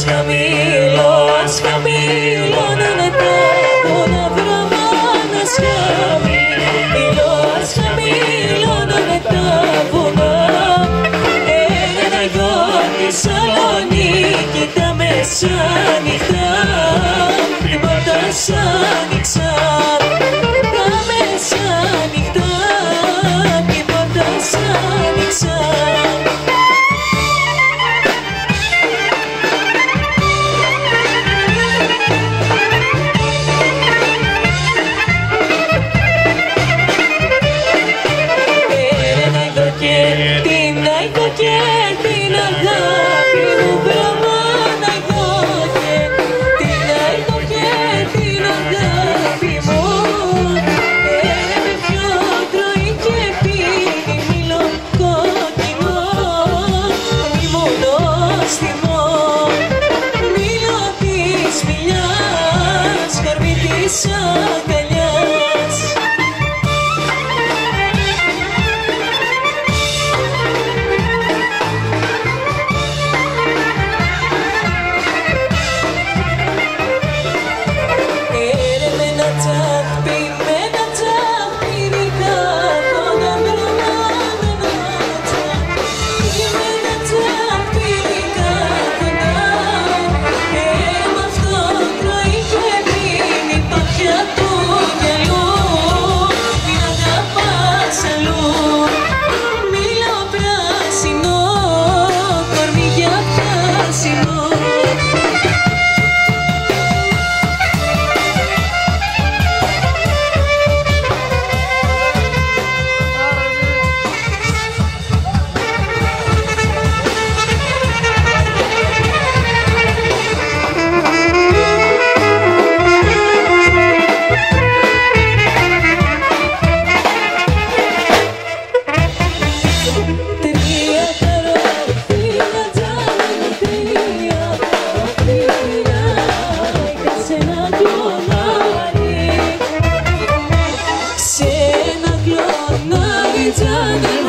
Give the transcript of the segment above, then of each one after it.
Σκαμήλω να μετάβω να βρω μάνα σκαμήλω, σκαμήλω να μετάβω να έλα εδώ τη Σαλονίκη τα μεσάνυχτα πήματα σ' άνοιξαν τα μεσάνυχτα πήματα σ' άνοιξαν. Την αγάπη μου βρωμάνα εδώ και την αηδώ και την αγάπη μου με πιο τρώει και πίνει μήλο κόκκινο μη μονόστιμο μήλο της φιλιάς κορμί της αγκαλιάς.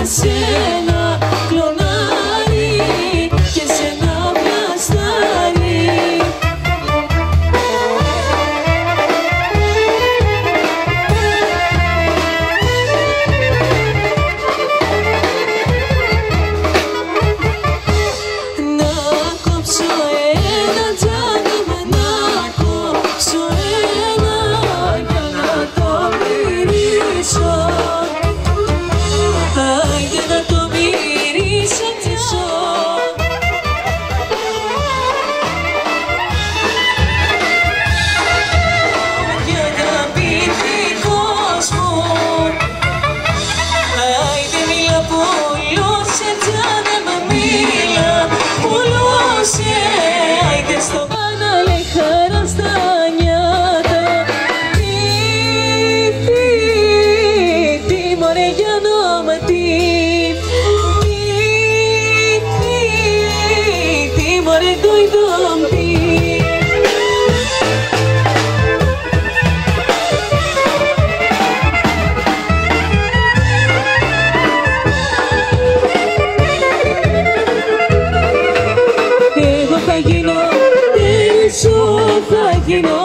Σε ένα κλονάρι και σε ένα πλαστάρι να κόψω ένα τζάνι με να κόψω ένα για να το μυρίσω. Άιντε να το μυρίσω κι ζω. Για αγαπητικός μου άιντε μίλα πουλούσε τζάνε μα μίλα πουλούσε άιντε στο κανάλι χαρά στα νιάτα τι μωρέ για νόμα τι μωρέ το ειδόμπι. Εγώ θα γίνω, θα γίνω